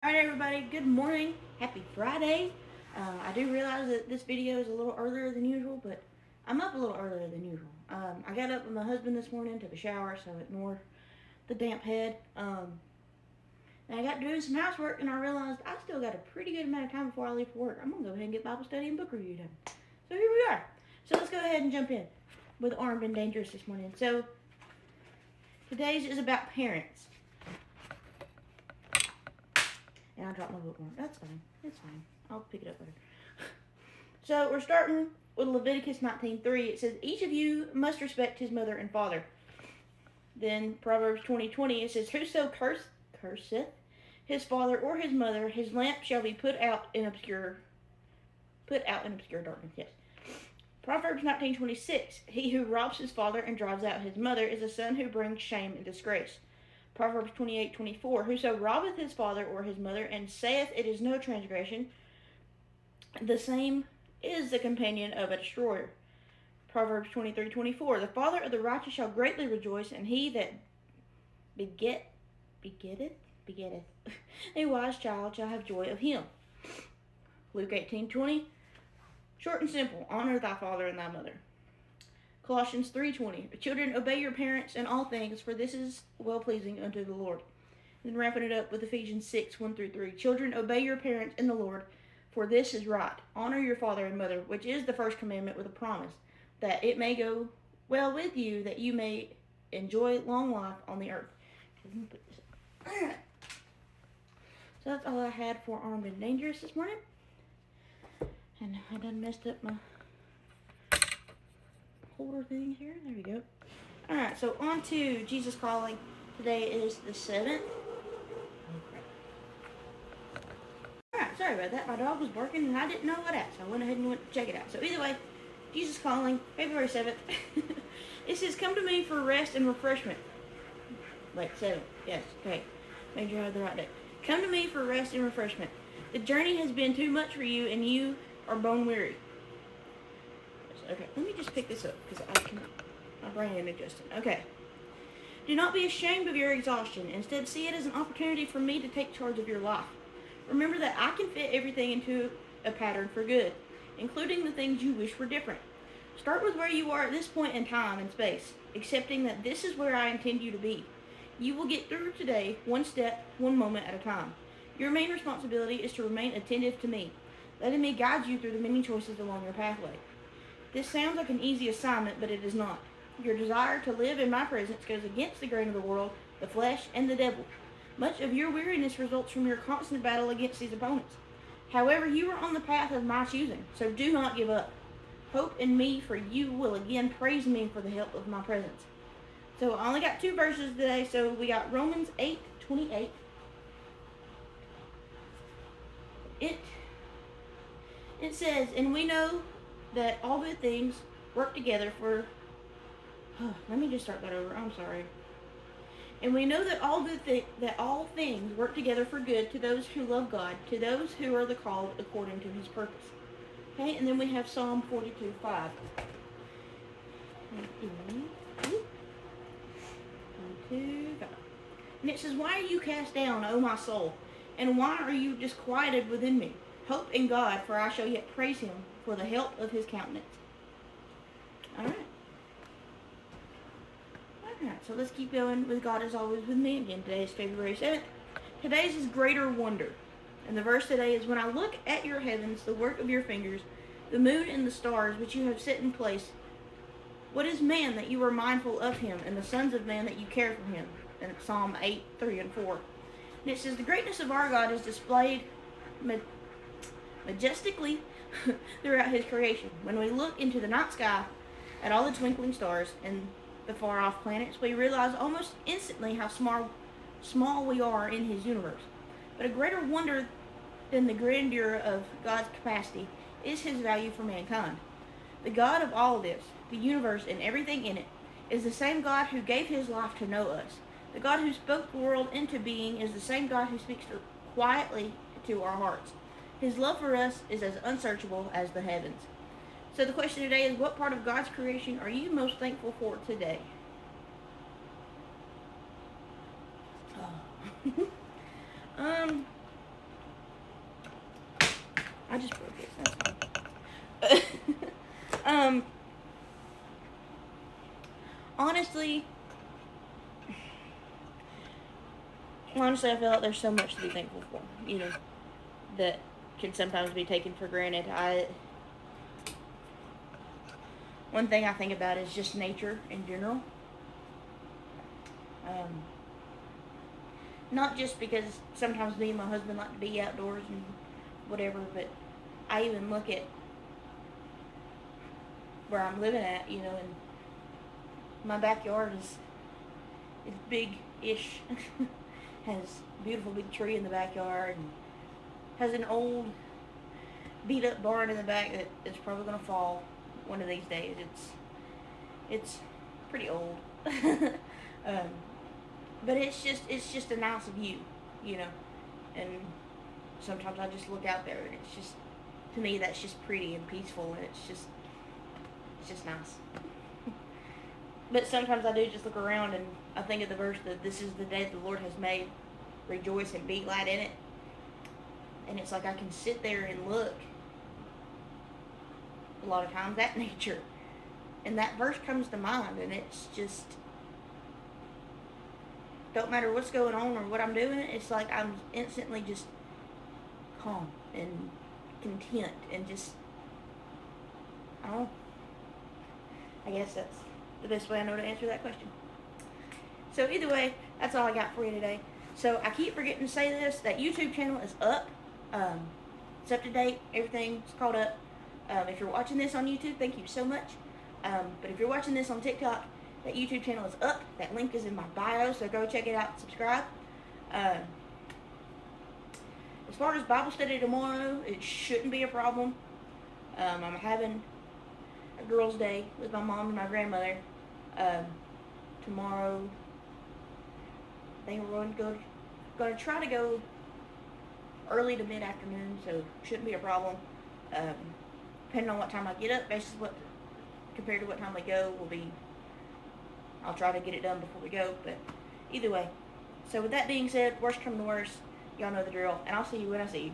Alright everybody, good morning. Happy Friday. I do realize that this video is a little earlier than usual, but I'm up a little earlier than usual. I got up with my husband this morning, took a shower, so ignore the damp head. And I got doing some housework and I realized I still got a pretty good amount of time before I leave for work. I'm going to go ahead and get Bible study and book review done. So here we are. So let's go ahead and jump in with Armed and Dangerous this morning. So today's is about parents. And I dropped my bookmark. That's fine. It's fine. I'll pick it up later. So we're starting with Leviticus 19:3. It says, each of you must respect his mother and father. Then Proverbs 20:20, it says, whoso curseth his father or his mother, his lamp shall be put out in obscure darkness. Yes. Proverbs 19:26, he who robs his father and drives out his mother is a son who brings shame and disgrace. Proverbs 28:24, whoso robbeth his father or his mother, and saith it is no transgression, the same is the companion of a destroyer. Proverbs 23:24, the father of the righteous shall greatly rejoice, and he that begetteth a wise child shall have joy of him. Luke 18:20, short and simple, honor thy father and thy mother. Colossians 3:20, children, obey your parents in all things, for this is well-pleasing unto the Lord. And then wrapping it up with Ephesians 6:1-3, children, obey your parents in the Lord, for this is right. Honor your father and mother, which is the first commandment with a promise, that it may go well with you, that you may enjoy long life on the earth. Alright. So that's all I had for Armed and Dangerous this morning. And I done messed up my holder thing here. There we go. Alright, so on to Jesus Calling. Today is the 7th. Alright, sorry about that. My dog was barking and I didn't know what at, so I went ahead and went to check it out. So either way, Jesus Calling, February 7th. It says, come to me for rest and refreshment. Wait, 7th. Yes, okay. Made sure I had the right day. Come to me for rest and refreshment. The journey has been too much for you and you are bone weary. Okay, let me just pick this up because my brain ain't adjusting. Okay. Do not be ashamed of your exhaustion. Instead, see it as an opportunity for me to take charge of your life. Remember that I can fit everything into a pattern for good, including the things you wish were different. Start with where you are at this point in time and space, accepting that this is where I intend you to be. You will get through today, one step, one moment at a time. Your main responsibility is to remain attentive to me, letting me guide you through the many choices along your pathway. This sounds like an easy assignment, but it is not. Your desire to live in my presence goes against the grain of the world, the flesh, and the devil. Much of your weariness results from your constant battle against these opponents. However, you are on the path of my choosing, so do not give up. Hope in me, for you will again praise me for the help of my presence. So I only got 2 verses today, so we got Romans 8:28. It says, and we know that all good things work together for... let me just start that over. I'm sorry. And we know that all things work together for good to those who love God, to those who are the called according to his purpose. Okay, and then we have Psalm 42:5. And it says, why are you cast down, O my soul? And why are you disquieted within me? Hope in God, for I shall yet praise him for the help of his countenance. Alright. Alright, so let's keep going with God is always with me. Again, today is February 7th. Today's is greater wonder. And the verse today is, when I look at your heavens, the work of your fingers, the moon and the stars which you have set in place, what is man that you are mindful of him, and the sons of man that you care for him? In Psalm 8:3-4. And it says, the greatness of our God is displayed majestically throughout his creation. When we look into the night sky at all the twinkling stars and the far-off planets, we realize almost instantly how small we are in his universe. But a greater wonder than the grandeur of God's capacity is his value for mankind. The God of all this, the universe and everything in it, is the same God who gave his life to know us. The God who spoke the world into being is the same God who speaks quietly to our hearts. His love for us is as unsearchable as the heavens. So the question today is, what part of God's creation are you most thankful for today? I just broke it. That's fine. Honestly, I feel like there's so much to be thankful for, that can sometimes be taken for granted. One thing I think about is just nature in general. Not just because sometimes me and my husband like to be outdoors and whatever, but I even look at where I'm living at, and my backyard is big-ish. Has a beautiful big tree in the backyard, and has an old beat-up barn in the back that is probably going to fall one of these days. It's pretty old. But it's just a nice view, and sometimes I just look out there and it's just, to me, that's just pretty and peaceful, and it's just nice. But sometimes I do just look around and I think of the verse that this is the day the Lord has made, rejoice and be glad in it. And it's like I can sit there and look a lot of times at nature, and that verse comes to mind, and it's just, don't matter what's going on or what I'm doing, it's like I'm instantly just calm and content and just, I don't know. I guess that's the best way I know to answer that question. So either way, that's all I got for you today. So I keep forgetting to say this, that YouTube channel is up. It's up to date. Everything's caught up. If you're watching this on YouTube, thank you so much. But if you're watching this on TikTok, that YouTube channel is up. That link is in my bio, so go check it out and subscribe. As far as Bible study tomorrow, it shouldn't be a problem. I'm having a girls' day with my mom and my grandmother. Tomorrow, I think we're going to try to go early to mid-afternoon, so shouldn't be a problem. Depending on what time I get up, basically compared to what time we go, I'll try to get it done before we go, but either way. So with that being said, worst come to worst, y'all know the drill, and I'll see you when I see you.